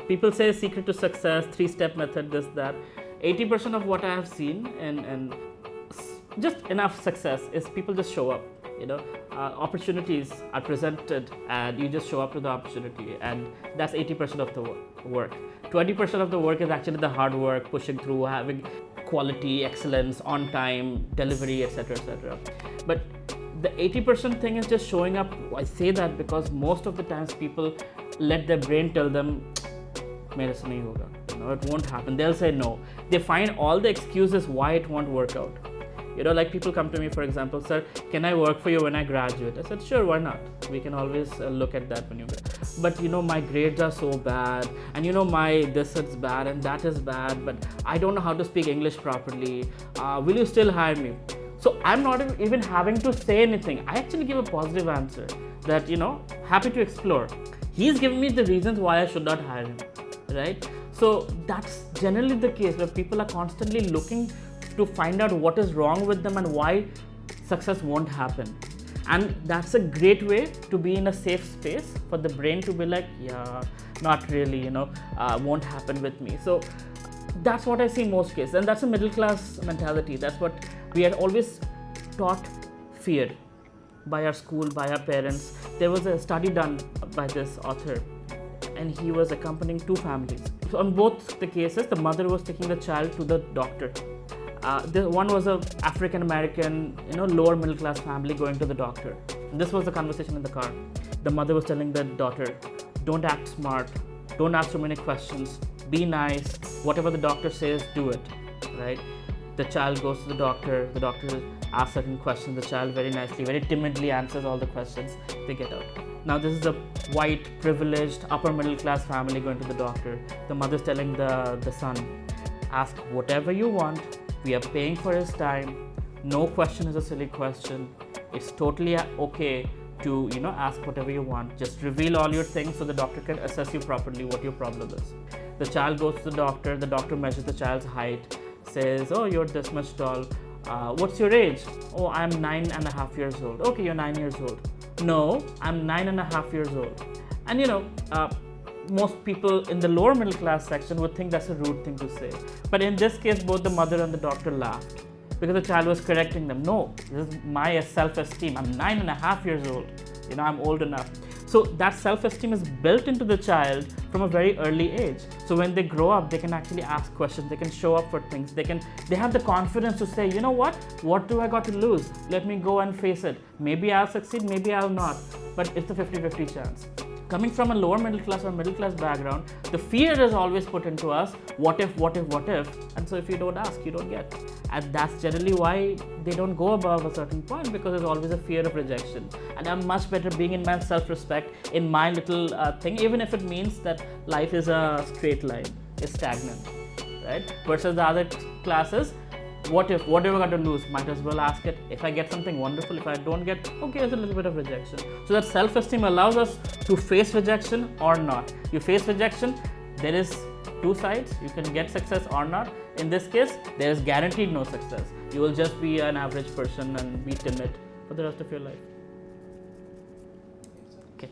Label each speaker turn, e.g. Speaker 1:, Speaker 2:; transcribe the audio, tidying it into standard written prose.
Speaker 1: People say secret to success, 3-step method, this, that. 80% of what I have seen and just enough success is people just show up. Opportunities are presented and you just show up to the opportunity, and that's 80% of the work. 20% of the work is actually the hard work, pushing through, having quality, excellence, on time, delivery, etc., etc. But the 80% thing is just showing up. I say that because most of the times people let their brain tell them, "Mere se nahi hoga," it won't happen. They'll say no. They find all the excuses why it won't work out. Like people come to me, for example, "Sir, can I work for you when I graduate?" I said, "Sure, why not? We can always look at that when you graduate. But my grades are so bad, and my this is bad and that is bad, but I don't know how to speak English properly. Will you still hire me?" So I'm not even having to say anything. I actually give a positive answer that, happy to explore. He's giving me the reasons why I should not hire him, right? So that's generally the case, where people are constantly looking to find out what is wrong with them and why success won't happen. And that's a great way to be in a safe space for the brain to be like, yeah, not really, won't happen with me. So that's what I see in most cases, and that's a middle class mentality. That's what we are always taught, fear, by our school, by our parents. There was a study done by this author, and he was accompanying 2 families. So on both the cases, the mother was taking the child to the doctor. One was a African American, lower middle class family going to the doctor. This was the conversation in the car. The mother was telling the daughter, "Don't act smart, don't ask too many questions, be nice, whatever the doctor says, do it," right? The child goes to the doctor asks certain questions, the child very nicely, very timidly answers all the questions, they get out. Now this is a white, privileged, upper middle class family going to the doctor. The mother's telling the son, "Ask whatever you want, we are paying for his time, no question is a silly question, it's totally okay to ask whatever you want, just reveal all your things so the doctor can assess you properly what your problem is." The child goes to the doctor measures the child's height, says, "Oh, you're this much tall, what's your age?" "Oh, I'm 9.5 years old." "Okay, you're 9 years old." "No, I'm 9.5 years old." And most people in the lower middle class section would think that's a rude thing to say. But in this case, both the mother and the doctor laughed because the child was correcting them. "No, this is my self-esteem. I'm 9.5 years old. I'm old enough." So that self-esteem is built into the child from a very early age. So when they grow up, they can actually ask questions. They can show up for things. They have the confidence to say, "You know what? What do I got to lose? Let me go and face it. Maybe I'll succeed, maybe I'll not. But it's a 50-50 chance." Coming from a lower middle class or middle class background, the fear is always put into us, what if? And so if you don't ask, you don't get. And that's generally why they don't go above a certain point, because there's always a fear of rejection. And I'm much better being in my self-respect, in my little thing, even if it means that life is a straight line, it's stagnant, right? Versus the other classes, what if? What do I got to lose? Might as well ask it. If I get something wonderful, if I don't get, okay, there's a little bit of rejection. So that self-esteem allows us to face rejection or not. You face rejection, there is 2 sides. You can get success or not. In this case, there is guaranteed no success. You will just be an average person and be timid for the rest of your life. Okay.